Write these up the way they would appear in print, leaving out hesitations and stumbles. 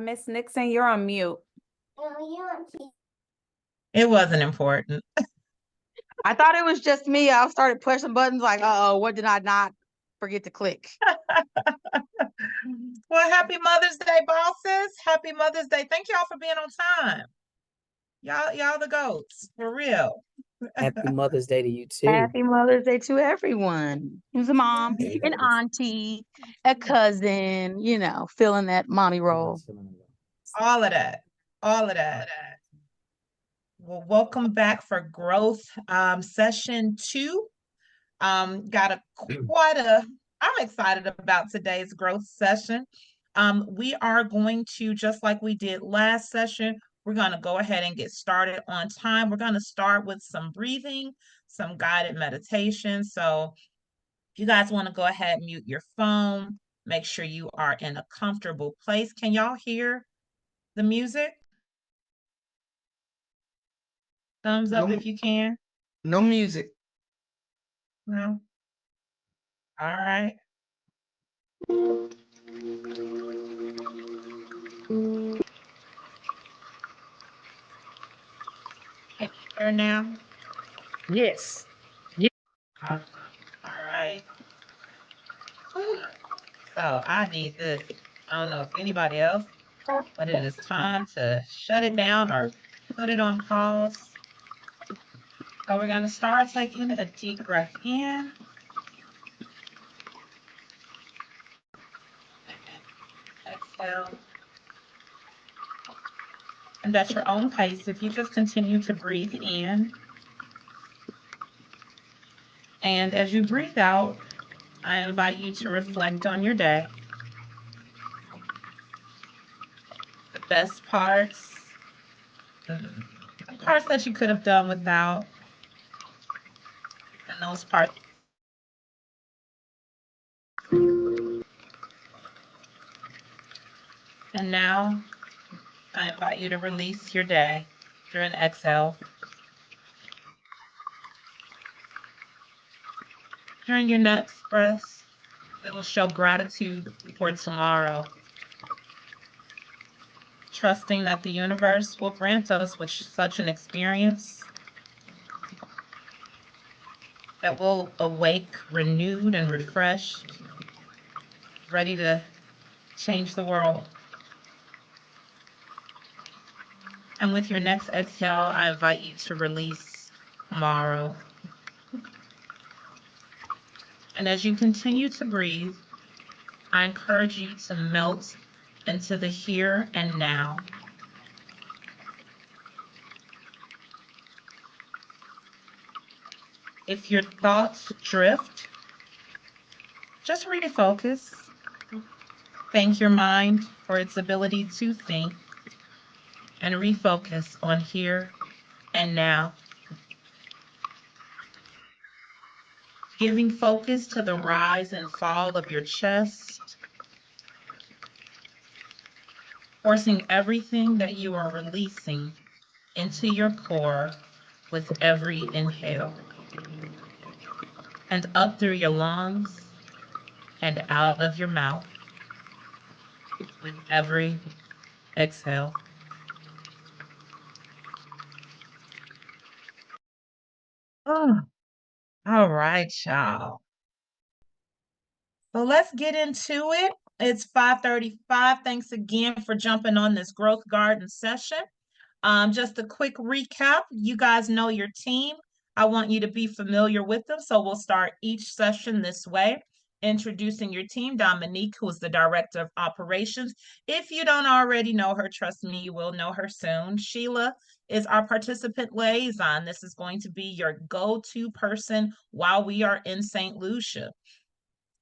Miss Nixon, you're on mute. It wasn't important. I thought it was just me. I started pushing buttons like, uh-oh, what did I not forget to click? Well, happy Mother's Day, bosses. Happy Mother's Day. Thank y'all for being on time. Y'all the goats, for real. Happy Mother's Day to you too. Happy Mother's Day to everyone. Who's a mom, an auntie, a cousin, filling that mommy role. All of that. All of that. Well, welcome back for growth session 2. I'm excited about today's growth session. We are going to, just like we did last session, we're going to go ahead and get started on time. We're going to start with some breathing, some guided meditation. So if you guys want to go ahead and mute your phone, make sure you are in a comfortable place. Can y'all hear the music? Thumbs up if you can. No music. No. All right. Can you hear now? Yes. All right. So I need this. I don't know if anybody else, but it is time to shut it down or put it on pause. So we're going to start taking a deep breath in. Exhale. And at your own pace, if you just continue to breathe in. And as you breathe out, I invite you to reflect on your day. The best parts, the parts that you could have done without, and those parts. And now I invite you to release your day through an exhale. During your next breath, it will show gratitude for tomorrow, trusting that the universe will grant us with such an experience that will awake renewed and refreshed, ready to change the world. And with your next exhale, I invite you to release tomorrow. And as you continue to breathe, I encourage you to melt into the here and now. If your thoughts drift, just refocus. Thank your mind for its ability to think and refocus on here and now. Giving focus to the rise and fall of your chest, forcing everything that you are releasing into your core with every inhale, and up through your lungs and out of your mouth with every exhale. Oh, all right, y'all. So let's get into it. It's 5:35. Thanks again for jumping on this Growth Garden session. Just a quick recap. You guys know your team. I want you to be familiar with them. So we'll start each session this way. Introducing your team, Dominique, who is the Director of Operations. If you don't already know her, trust me, you will know her soon. Sheila is our participant liaison. This is going to be your go-to person while we are in St. Lucia.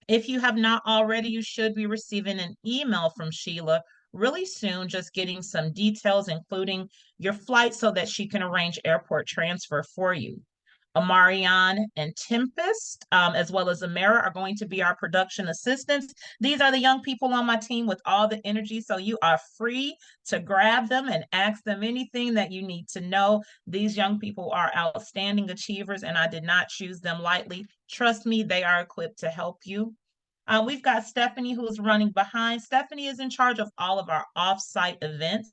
If you have not already, you should be receiving an email from Sheila really soon, just getting some details, including your flight so that she can arrange airport transfer for you. Amarian and Tempest, as well as Amara, are going to be our production assistants. These are the young people on my team with all the energy, so you are free to grab them and ask them anything that you need to know. These young people are outstanding achievers, and I did not choose them lightly. Trust me, they are equipped to help you. We've got Stephanie who's running behind. Stephanie is in charge of all of our off-site events.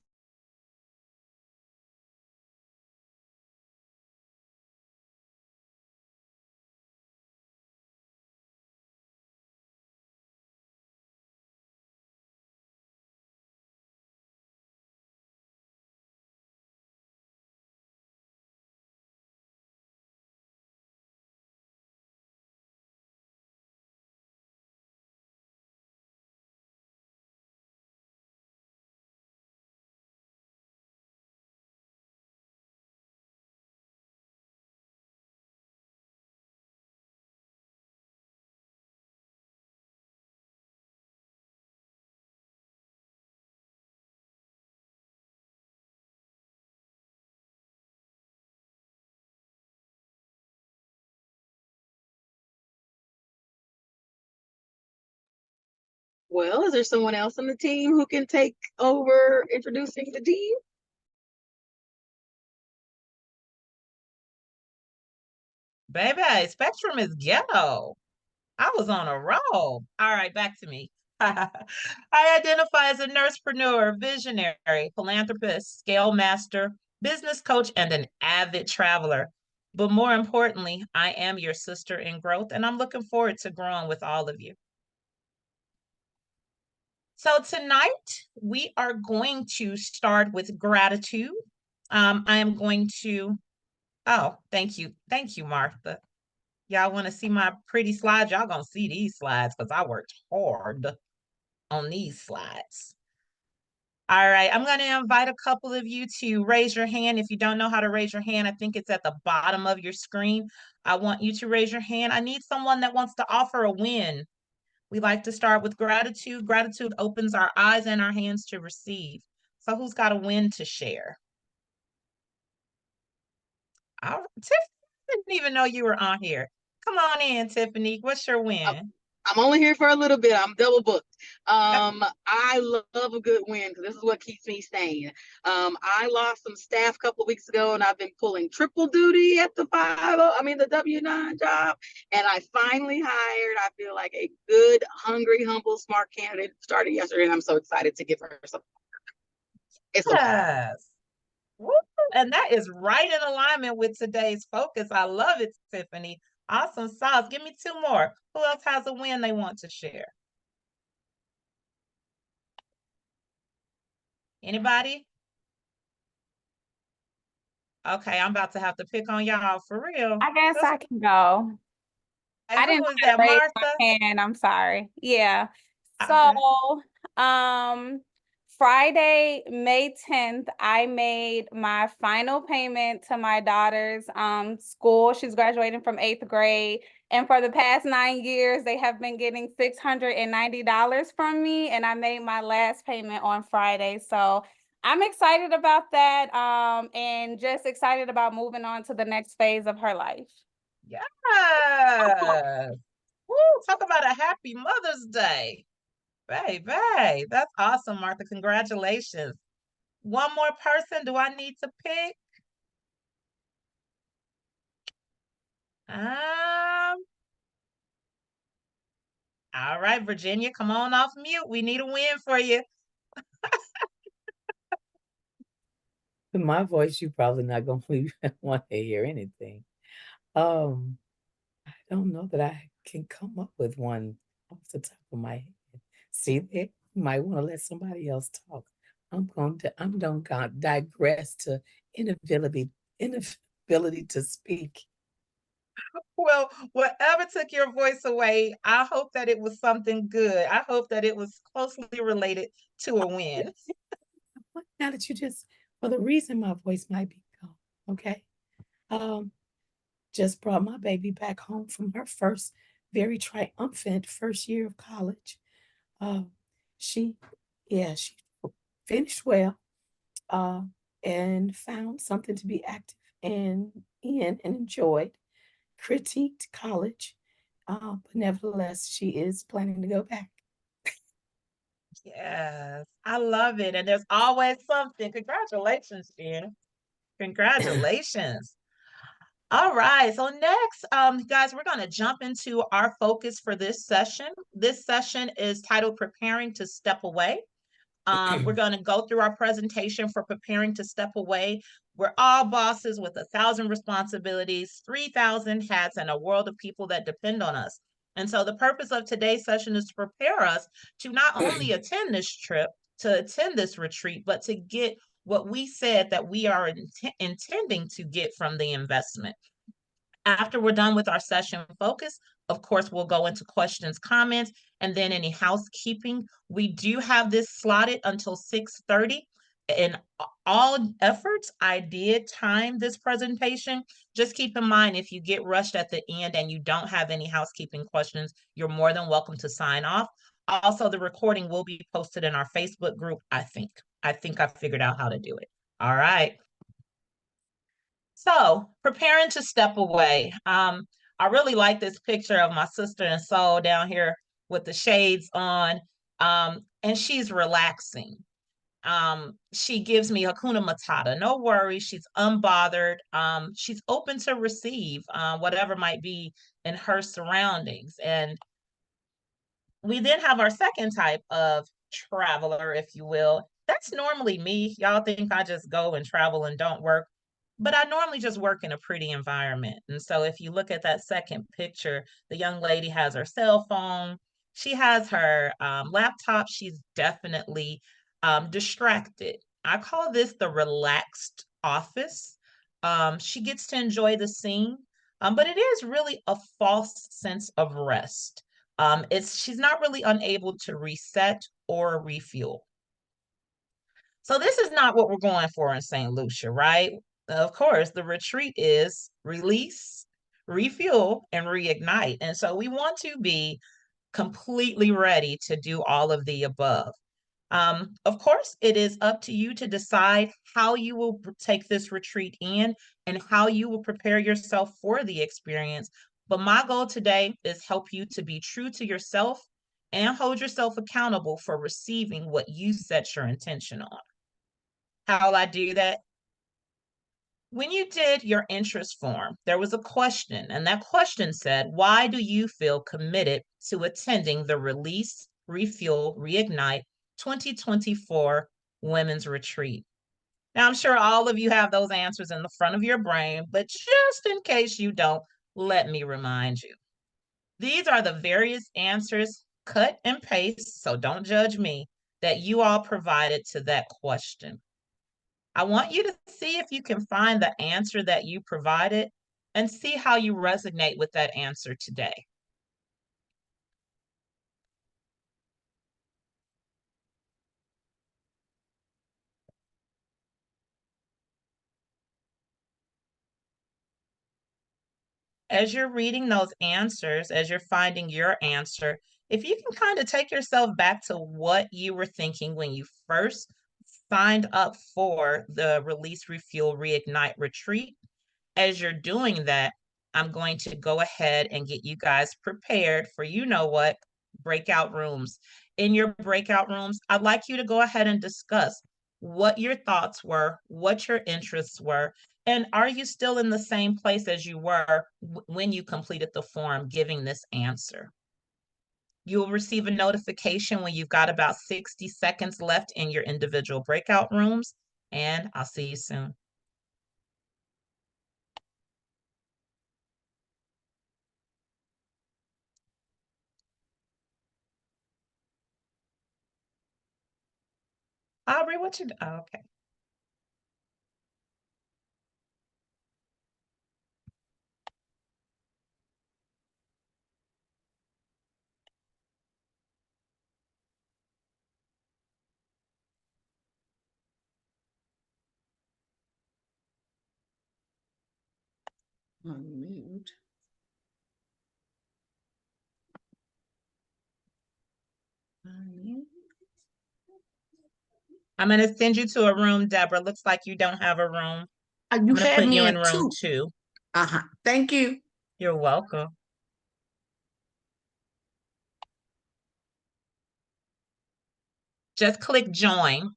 Well, is there someone else on the team who can take over introducing the team? Baby, Spectrum is ghetto. I was on a roll. All right, back to me. I identify as a nursepreneur, visionary, philanthropist, scale master, business coach, and an avid traveler. But more importantly, I am your sister in growth, and I'm looking forward to growing with all of you. So tonight we are going to start with gratitude. I am going to, oh, thank you. Thank you, Martha. Y'all want to see my pretty slides? Y'all gonna see these slides because I worked hard on these slides. All right, I'm going to invite a couple of you to raise your hand. If you don't know how to raise your hand, I think it's at the bottom of your screen. I want you to raise your hand. I need someone that wants to offer a win. We like to start with gratitude. Gratitude opens our eyes and our hands to receive. So who's got a win to share? Tiffany, didn't even know you were on here. Come on in, Tiffany. What's your win? I'm only here for a little bit. I'm double booked. I love a good win because this is what keeps me sane. I lost some staff a couple of weeks ago, and I've been pulling triple duty at the the W-9 job. And I finally hired, I feel like, a good, hungry, humble, smart candidate started yesterday, and I'm so excited to give her some. It's okay. Yes. Woo! And that is right in alignment with today's focus. I love it, Tiffany. Awesome sauce. Give me two more. Who else has a win they want to share? Anybody? Okay, I'm about to have to pick on y'all for real. I guess I can go. Hey, I who didn't was know how that, to raise Martha? my hand. I'm sorry. Yeah. Okay. So, Friday, May 10th, I made my final payment to my daughter's school. She's graduating from 8th grade. And for the past 9 years, they have been getting $690 from me. And I made my last payment on Friday. So I'm excited about that. And just excited about moving on to the next phase of her life. Yes. Woo, talk about a happy Mother's Day. Baby, that's awesome, Martha. Congratulations. One more person. Do I need to pick? All right, Virginia, come on off mute. We need a win for you. In my voice, you probably not gonna want to hear anything. I don't know that I can come up with one off the top of my head. See there, you might want to let somebody else talk. I'm gonna digress to inability to speak. Well, whatever took your voice away, I hope that it was something good. I hope that it was closely related to a win. Now that you just, for the reason my voice might be gone, okay? Just brought my baby back home from her very triumphant first year of college. Uh, she, yeah, she finished well, uh, and found something to be active in and enjoyed. Critiqued college, but nevertheless, she is planning to go back. Yes, I love it. And there's always something. Congratulations, Jen. Congratulations. All right, so next, guys, we're going to jump into our focus for this session. This session is titled Preparing to Step Away. We're going to go through our presentation for preparing to step away. We're all bosses with 1,000 responsibilities, 3,000 hats, and a world of people that depend on us. And so the purpose of today's session is to prepare us to not only attend this trip, to attend this retreat, but to get what we said that we are intending to get from the investment. After we're done with our session focus, of course, we'll go into questions, comments, and then any housekeeping. We do have this slotted until 6:30. In all efforts, I did time this presentation. Just keep in mind, if you get rushed at the end and you don't have any housekeeping questions, you're more than welcome to sign off. Also, the recording will be posted in our Facebook group, I think. I think I figured out how to do it. All right. So preparing to step away. I really like this picture of my sister and soul down here with the shades on. And she's relaxing. She gives me Hakuna Matata, no worries. She's unbothered. She's open to receive whatever might be in her surroundings. And we then have our second type of traveler, if you will. That's normally me. Y'all think I just go and travel and don't work, but I normally just work in a pretty environment. And so if you look at that second picture, the young lady has her cell phone, she has her laptop, she's definitely distracted. I call this the relaxed office. She gets to enjoy the scene, but it is really a false sense of rest. She's not really unable to reset or refuel. So this is not what we're going for in St. Lucia, right? Of course, the retreat is release, refuel, and reignite. And so we want to be completely ready to do all of the above. Of course, it is up to you to decide how you will take this retreat in and how you will prepare yourself for the experience. But my goal today is help you to be true to yourself and hold yourself accountable for receiving what you set your intention on. How will I do that? When you did your interest form, there was a question, and that question said, why do you feel committed to attending the Release, Refuel, Reignite 2024 Women's Retreat? Now, I'm sure all of you have those answers in the front of your brain, but just in case you don't, let me remind you. These are the various answers, cut and paste, so don't judge me, that you all provided to that question. I want you to see if you can find the answer that you provided and see how you resonate with that answer today. As you're reading those answers, as you're finding your answer, if you can kind of take yourself back to what you were thinking when you first signed up for the Release, Refuel, Reignite retreat, as you're doing that, I'm going to go ahead and get you guys prepared for, you know what, breakout rooms. In your breakout rooms, I'd like you to go ahead and discuss what your thoughts were, what your interests were, and are you still in the same place as you were when you completed the form giving this answer? You'll receive a notification when you've got about 60 seconds left in your individual breakout rooms, and I'll see you soon. Aubrey, what you do? Oh, okay. Unmute. I'm going to send you to a room, Deborah. Looks like you don't have a room. You I'm going to had put me you in in room 2. 2. Thank you. You're welcome. Just click join.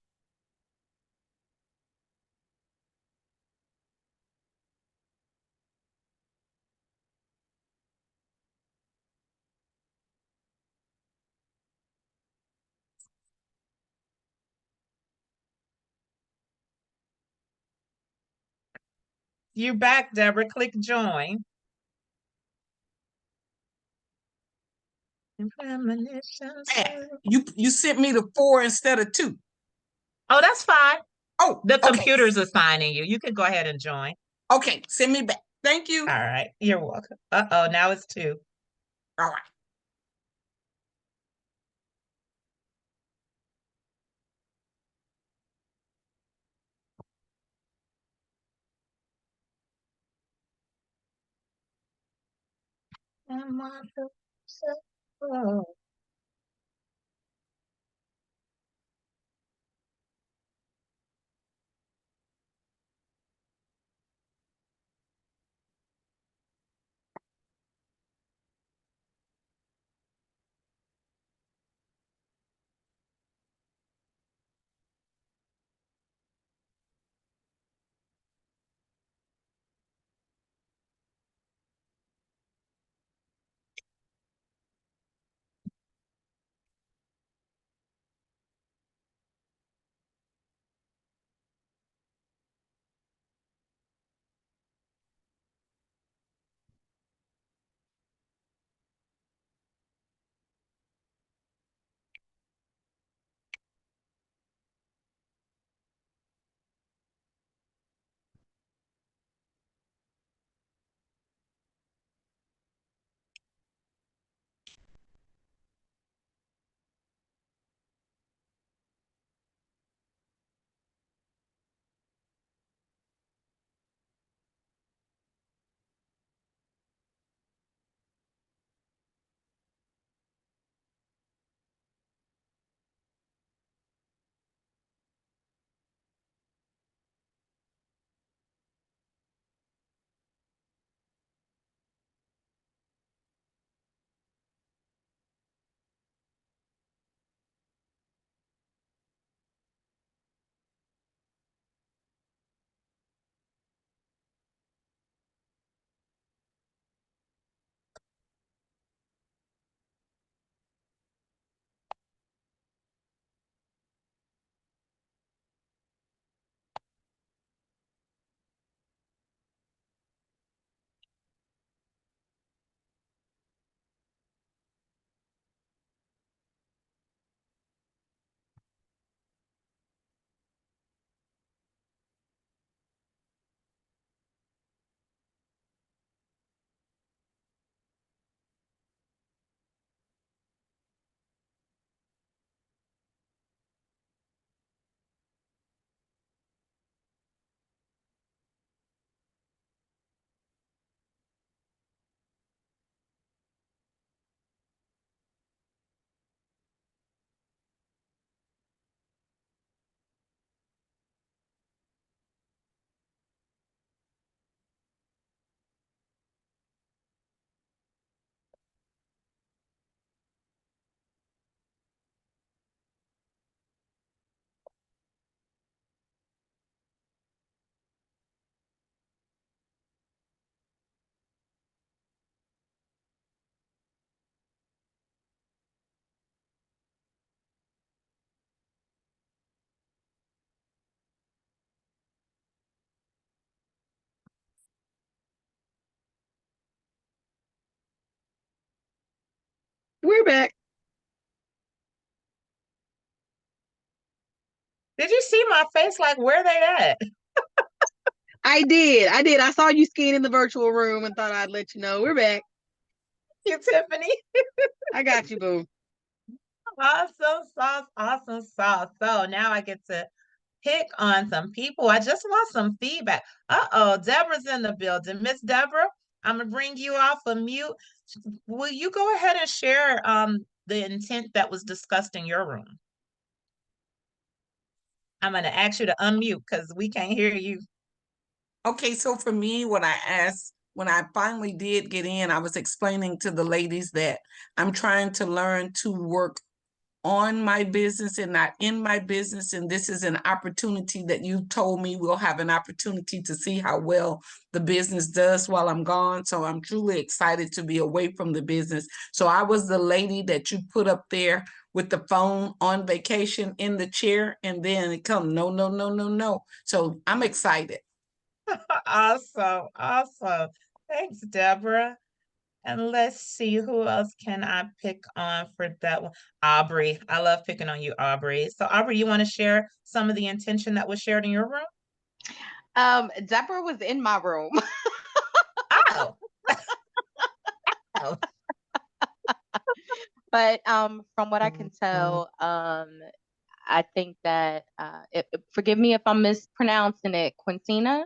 You're back, Deborah. Click join. You sent me the 4 instead of 2. Oh, that's fine. Oh, The okay. computer's assigning you. You can go ahead and join. Okay, send me back. Thank you. All right. You're welcome. Uh-oh, now it's 2. All right. We're back. Did you see my face? Like, where they at? I did. I saw you skiing in the virtual room and thought I'd let you know. We're back. You, Tiffany. I got you, boo. Awesome sauce, awesome sauce. So now I get to pick on some people. I just want some feedback. Uh-oh, Deborah's in the building. Miss Deborah, I'm gonna bring you off of mute. Will you go ahead and share the intent that was discussed in your room? I'm gonna ask you to unmute because we can't hear you. Okay, so for me, when I finally did get in, I was explaining to the ladies that I'm trying to learn to work on my business and not in my business. And this is an opportunity that you told me we'll have an opportunity to see how well the business does while I'm gone. So I'm truly excited to be away from the business. So I was the lady that you put up there with the phone on vacation in the chair, and then it come, no, no, no, no, no. So I'm excited. Awesome. Awesome. Thanks, Deborah. And let's see, who else can I pick on for that one? Aubrey. I love picking on you, Aubrey. So, Aubrey, you want to share some of the intention that was shared in your room? Deborah was in my room. Oh. Oh. But from what I can Mhm. tell, I think that forgive me if I'm mispronouncing it. Quintina,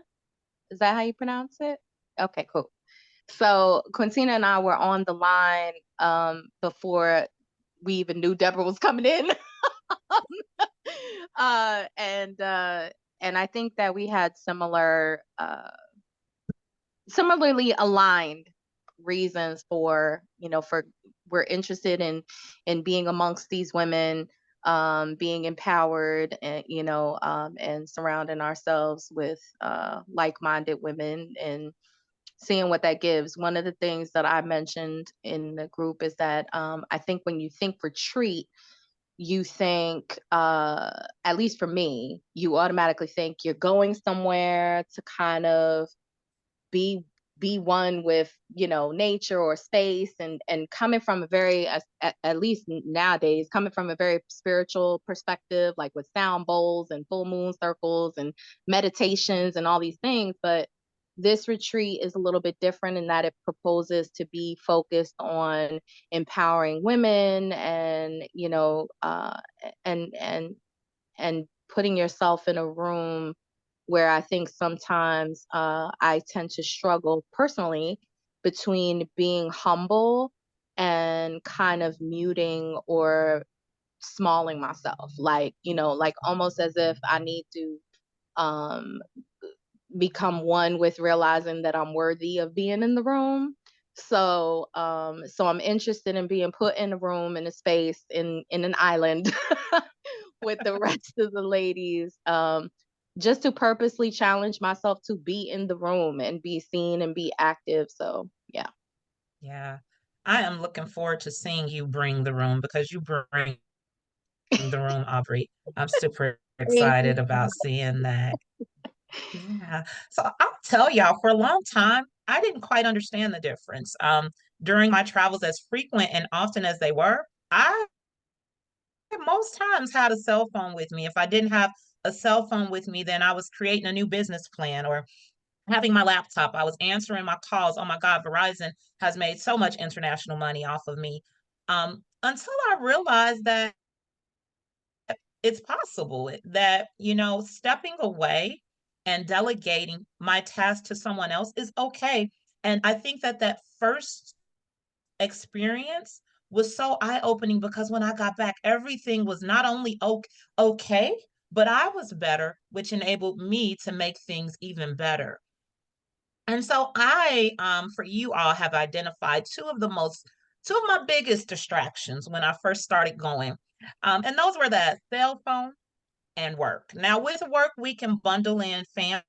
is that how you pronounce it? Okay, cool. So Quintina and I were on the line before we even knew Deborah was coming in. uh, and uh, and I think that we had similarly aligned reasons for, for we're interested in being amongst these women, being empowered, and and surrounding ourselves with like-minded women and seeing what that gives. One of the things that I mentioned in the group is that I think when you think retreat, you think, at least for me, you automatically think you're going somewhere to kind of be be one with nature or space, and coming from a very, at least nowadays, coming from a very spiritual perspective, like with sound bowls and full moon circles and meditations and all these things. But this retreat is a little bit different in that it proposes to be focused on empowering women, and and putting yourself in a room where I think sometimes I tend to struggle personally between being humble and kind of muting or smalling myself, like almost as if I need to um, become one with realizing that I'm worthy of being in the room. So I'm interested in being put in a room, in a space, in an island with the rest of the ladies, just to purposely challenge myself to be in the room and be seen and be active. So yeah. Yeah. I am looking forward to seeing you bring the room, because you bring the room, Aubrey. I'm super Thank you. excited about seeing that. Yeah. So I'll tell y'all, for a long time, I didn't quite understand the difference. During my travels, as frequent and often as they were, I most times had a cell phone with me. If I didn't have a cell phone with me, then I was creating a new business plan or having my laptop. I was answering my calls. Oh my God, Verizon has made so much international money off of me. Until I realized that it's possible that, stepping away and delegating my task to someone else is okay. And I think that that first experience was so eye-opening, because when I got back, everything was not only okay, but I was better, which enabled me to make things even better. And so for you all, have identified two of my biggest distractions when I first started going. And those were that cell phone and work. Now, with work, we can bundle in family.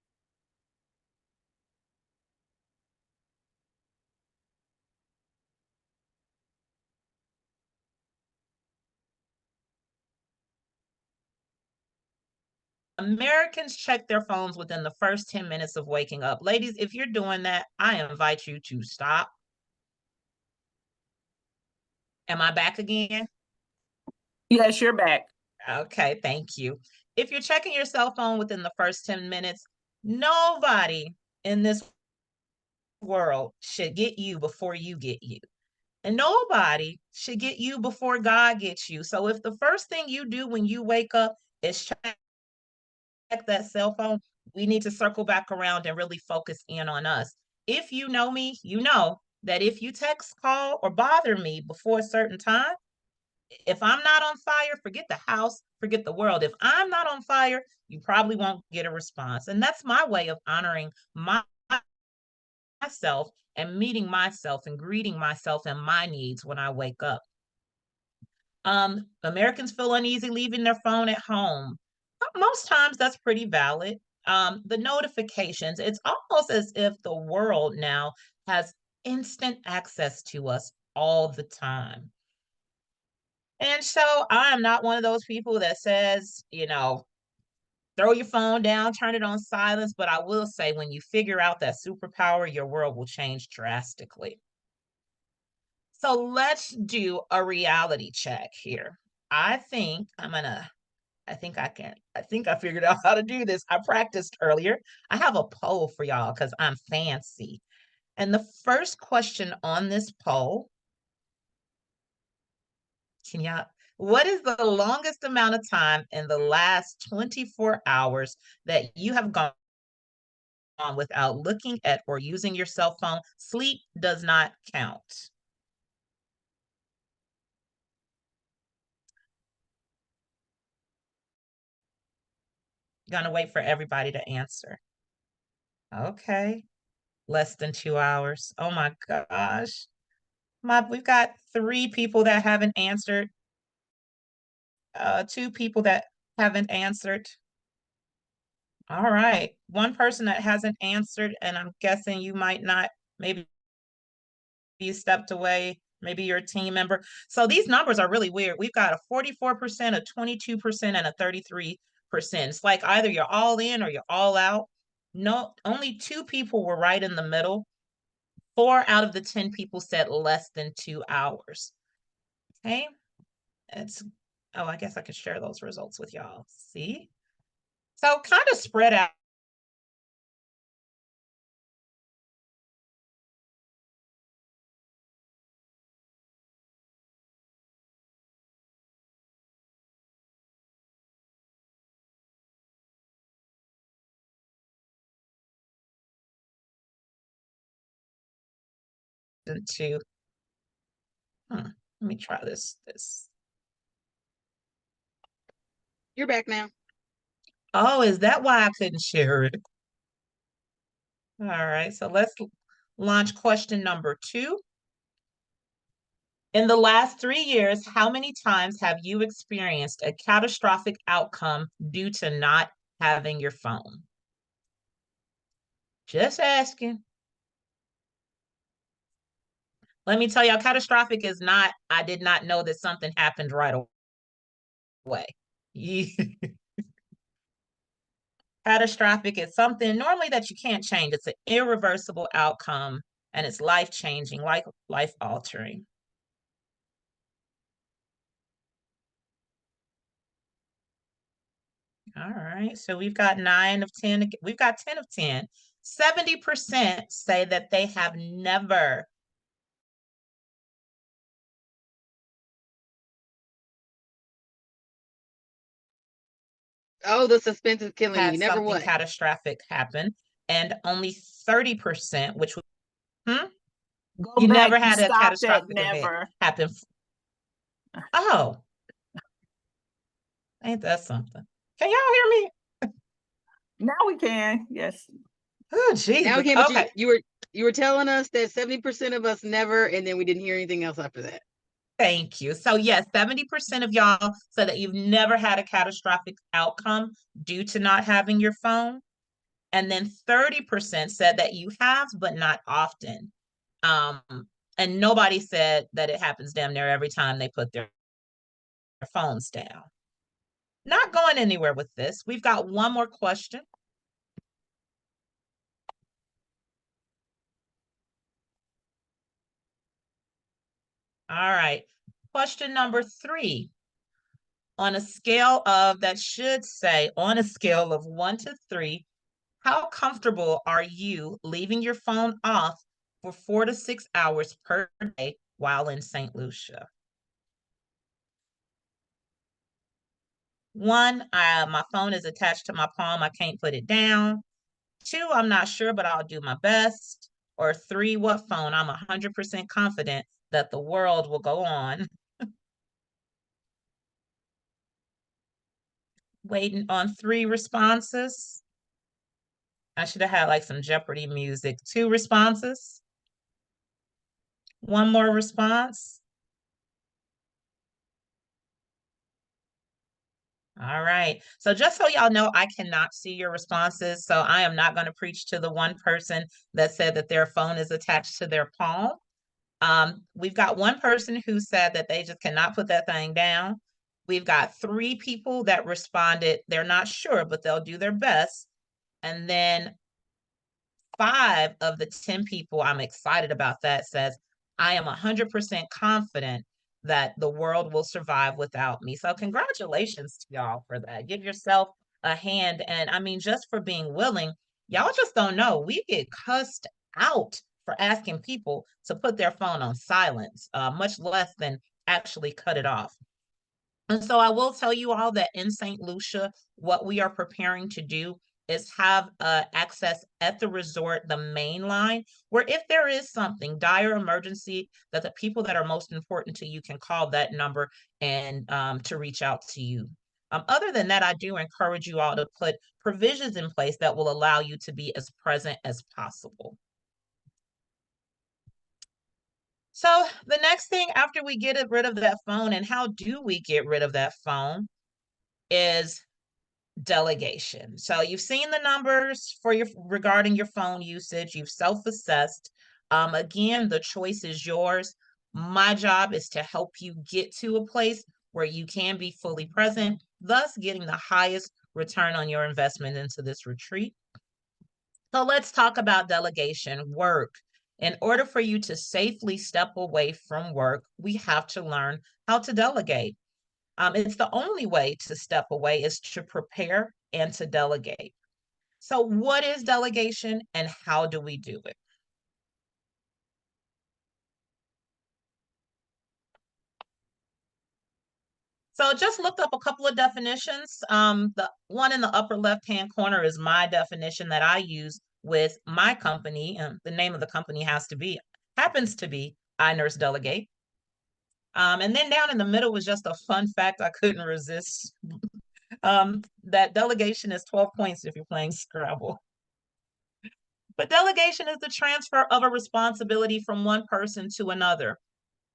Americans check their phones within the first 10 minutes of waking up. Ladies, if you're doing that, I invite you to stop. Am I back again? Yes, you're back. Okay, thank you. If you're checking your cell phone within the first 10 minutes, nobody in this world should get you before you get you. And nobody should get you before God gets you. So if the first thing you do when you wake up is check that cell phone, we need to circle back around and really focus in on us. If you know me, you know that if you text, call, or bother me before a certain time, if I'm not on fire, forget the house, forget the world. If I'm not on fire, you probably won't get a response. And that's my way of honoring myself and meeting myself and greeting myself and my needs when I wake up. Americans feel uneasy leaving their phone at home. Most times that's pretty valid. The notifications, it's almost as if the world now has instant access to us all the time. And so I am not one of those people that says, throw your phone down, turn it on silence. But I will say, when you figure out that superpower, your world will change drastically. So let's do a reality check here. I think I figured out how to do this. I practiced earlier. I have a poll for y'all because I'm fancy. And the first question on this poll, what is the longest amount of time in the last 24 hours that you have gone on without looking at or using your cell phone? Sleep does not count. Gonna wait for everybody to answer. Okay. Less than 2 hours. Oh my gosh. We've got 3 people that haven't answered. 2 people that haven't answered. All right. 1 person that hasn't answered, and I'm guessing you might not, maybe you stepped away, maybe you're a team member. So these numbers are really weird. We've got a 44%, a 22%, and a 33%. It's like either you're all in or you're all out. No, only 2 people were right in the middle. 4 out of the 10 people said less than 2 hours. Okay. I guess I could share those results with y'all. See? So kind of spread out. To let me try this. You're back now. Oh, is that why I couldn't share it? All right, so let's launch question number 2. In the last 3 years, how many times have you experienced a catastrophic outcome due to not having your phone? Just asking. Let me tell y'all, catastrophic is not, I did not know that something happened right away. Catastrophic is something normally that you can't change. It's an irreversible outcome, and it's life-changing, like life-altering. All right, so we've got 9 of 10. We've got 10 of 10. 70% say that they have never Oh, the suspense is killing had me. Never something what? catastrophic happen, and only 30%, which Go you back. never You had a stopped at catastrophic event never. happen. Oh, ain't that something? Can y'all hear me? Now we can. Yes. Oh, Now Jesus. we can, but Okay. you were telling us that 70% of us never, and then we didn't hear anything else after that. Thank you. So yes, 70% of y'all said that you've never had a catastrophic outcome due to not having your phone. And then 30% said that you have, but not often. And nobody said that it happens damn near every time they put their phones down. Not going anywhere with this. We've got one more question. All right. Question number 3. On a scale of, that should say, on a scale of 1 to 3, how comfortable are you leaving your phone off for 4 to 6 hours per day while in St. Lucia? 1, my phone is attached to my palm. I can't put it down. 2, I'm not sure, but I'll do my best. Or 3, what phone? I'm 100% confident that the world will go on. Waiting on 3 responses. I should have had like some Jeopardy music. 2 responses. 1 more response. All right. So just so y'all know, I cannot see your responses. So I am not going to preach to the 1 person that said that their phone is attached to their palm. We've got 1 person who said that they just cannot put that thing down. We've got 3 people that responded, they're not sure, but they'll do their best. And then 5 of the 10 people, I'm excited about that, says, I am 100% confident that the world will survive without me. So congratulations to y'all for that. Give yourself a hand. And I mean, just for being willing, y'all just don't know. We get cussed out for asking people to put their phone on silence, much less than actually cut it off. And so I will tell you all that in St. Lucia, what we are preparing to do is have access at the resort, the main line, where if there is something, dire emergency, that the people that are most important to you can call that number and to reach out to you. Other than that, I do encourage you all to put provisions in place that will allow you to be as present as possible. So the next thing after we get rid of that phone, and how do we get rid of that phone, is delegation. So you've seen the numbers for your regarding your phone usage, you've self-assessed. Again, the choice is yours. My job is to help you get to a place where you can be fully present, thus getting the highest return on your investment into this retreat. So let's talk about delegation work. In order for you to safely step away from work, we have to learn how to delegate. It's the only way to step away is to prepare and to delegate. So what is delegation and how do we do it? So just looked up a couple of definitions. The one in the upper left-hand corner is my definition that I use with my company, and the name of the company happens to be I Nurse Delegate. And then down in the middle was just a fun fact I couldn't resist. That delegation is 12 points if you're playing Scrabble. But delegation is the transfer of a responsibility from one person to another.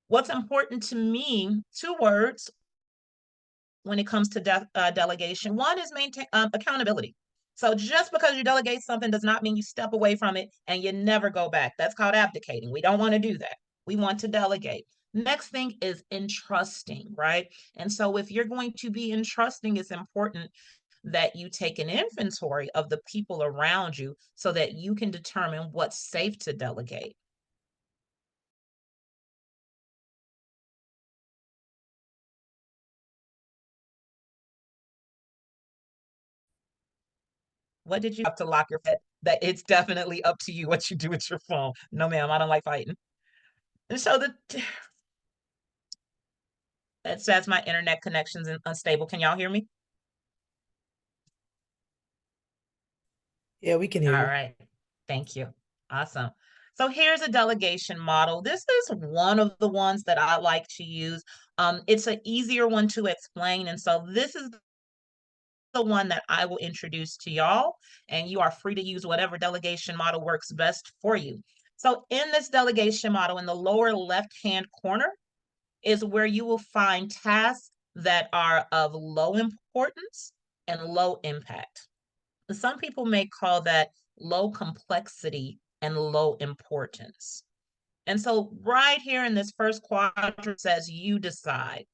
What's important to me, 2 words when it comes to delegation. One is maintain accountability. So just because you delegate something does not mean you step away from it and you never go back. That's called abdicating. We don't want to do that. We want to delegate. Next thing is entrusting, right? And so if you're going to be entrusting, it's important that you take an inventory of the people around you so that you can determine what's safe to delegate. What did you have to lock your head? That it's definitely up to you what you do with your phone. No, ma'am, I don't like fighting. And so it says my internet connection's unstable. Can y'all hear me? Yeah, we can hear All you. right. Thank you. Awesome. So here's a delegation model. This is one of the ones that I like to use. It's an easier one to explain. And so this is the one that I will introduce to y'all, and you are free to use whatever delegation model works best for you. So in this delegation model, in the lower left-hand corner is where you will find tasks that are of low importance and low impact. Some people may call that low complexity and low importance. And so right here in this first quadrant says you decide.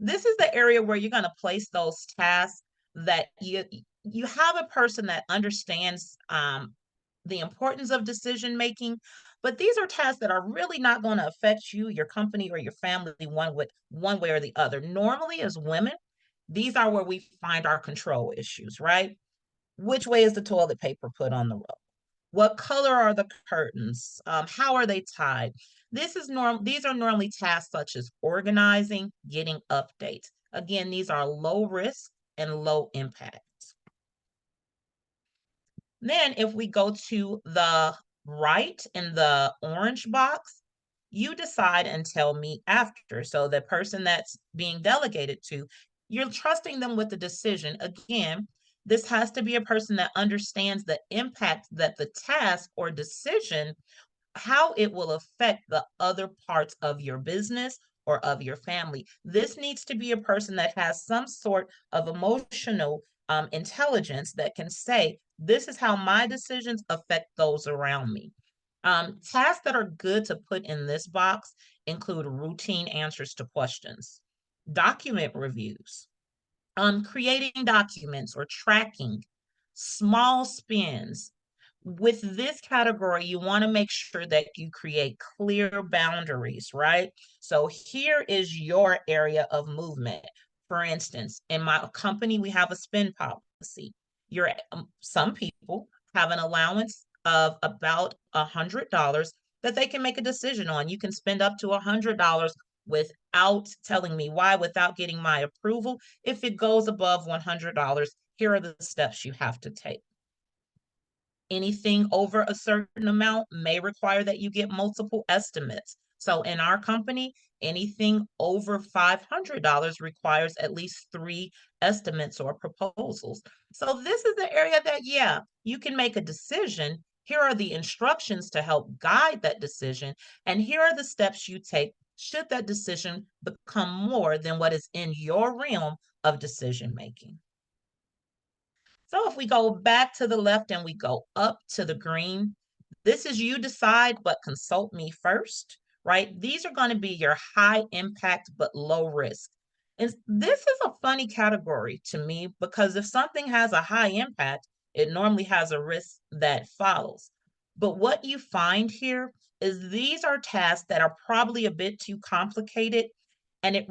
This is the area where you're going to place those tasks that you have a person that understands the importance of decision making, but these are tasks that are really not going to affect you, your company, or your family one way or the other. Normally, as women, these are where we find our control issues, right? Which way is the toilet paper put on the roll? What color are the curtains? How are they tied? These are normally tasks such as organizing, getting updates. Again, these are low risk and low impact. Then if we go to the right in the orange box, you decide and tell me after. So the person that's being delegated to, you're trusting them with the decision. Again, this has to be a person that understands the impact that the task or decision, how it will affect the other parts of your business or of your family. This needs to be a person that has some sort of emotional intelligence that can say, this is how my decisions affect those around me. Tasks that are good to put in this box include routine answers to questions. document reviews, creating documents or tracking, small spends. With this category, you want to make sure that you create clear boundaries, right? So here is your area of movement. For instance, in my company, we have a spend policy. Some people have an allowance of about $100 that they can make a decision on. You can spend up to $100 without telling me why, without getting my approval. If it goes above $100, here are the steps you have to take. Anything over a certain amount may require that you get multiple estimates. So in our company, anything over $500 requires at least 3 estimates or proposals. So this is the area that, yeah, you can make a decision. Here are the instructions to help guide that decision. And here are the steps you take should that decision become more than what is in your realm of decision making. So if we go back to the left and we go up to the green, this is you decide, but consult me first, right? These are going to be your high impact, but low risk. And this is a funny category to me because if something has a high impact, it normally has a risk that follows. But what you find here is these are tasks that are probably a bit too complicated, and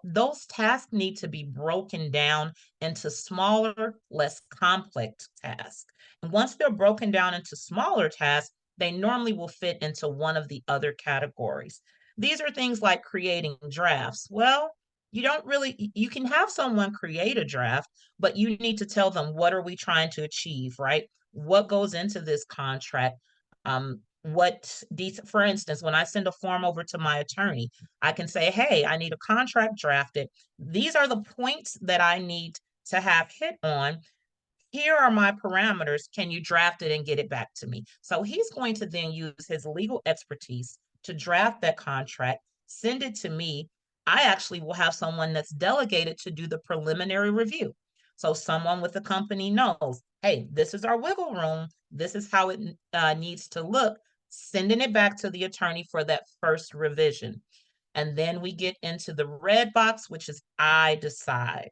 those tasks need to be broken down into smaller, less complex tasks. And once they're broken down into smaller tasks, they normally will fit into one of the other categories. These are things like creating drafts. Well, you can have someone create a draft, but you need to tell them, what are we trying to achieve, right? What goes into this contract? For instance, when I send a form over to my attorney, I can say, hey, I need a contract drafted. These are the points that I need to have hit on. Here are my parameters. Can you draft it and get it back to me? So he's going to then use his legal expertise to draft that contract, send it to me. I actually will have someone that's delegated to do the preliminary review. So someone with the company knows, hey, this is our wiggle room. This is how it needs to look. Sending it back to the attorney for that first revision. And then we get into the red box, which is I decide.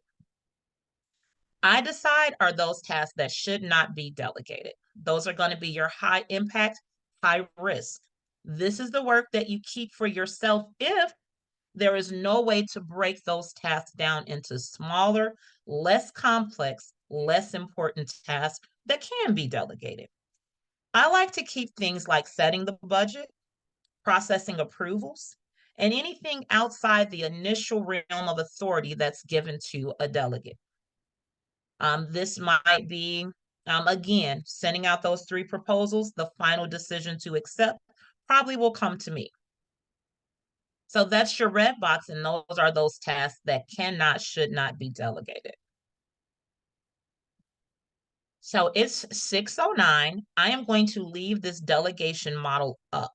I decide are those tasks that should not be delegated. Those are going to be your high impact, high risk. This is the work that you keep for yourself if there is no way to break those tasks down into smaller, less complex, less important tasks that can be delegated. I like to keep things like setting the budget, processing approvals, and anything outside the initial realm of authority that's given to a delegate. This might be, again, sending out those 3 proposals. The final decision to accept probably will come to me. So that's your red box, and those are those tasks that should not be delegated. So it's 6:09. I am going to leave this delegation model up.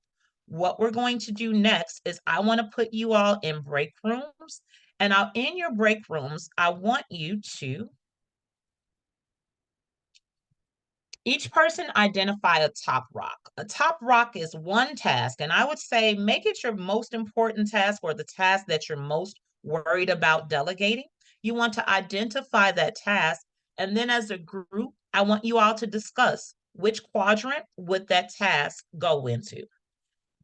What we're going to do next is I want to put you all in break rooms. And in your break rooms, I want you to each person identify a top rock. A top rock is one task, and I would say make it your most important task or the task that you're most worried about delegating. You want to identify that task, and then as a group, I want you all to discuss which quadrant would that task go into.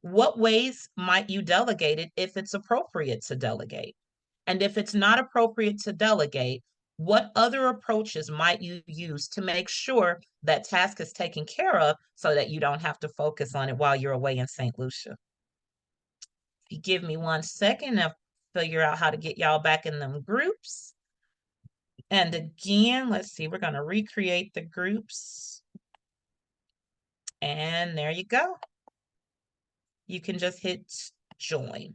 What ways might you delegate it if it's appropriate to delegate? And if it's not appropriate to delegate, what other approaches might you use to make sure that task is taken care of so that you don't have to focus on it while you're away in St. Lucia? If you give me 1 second, I'll figure out how to get y'all back in them groups. And again, let's see, we're going to recreate the groups. And there you go. You can just hit join.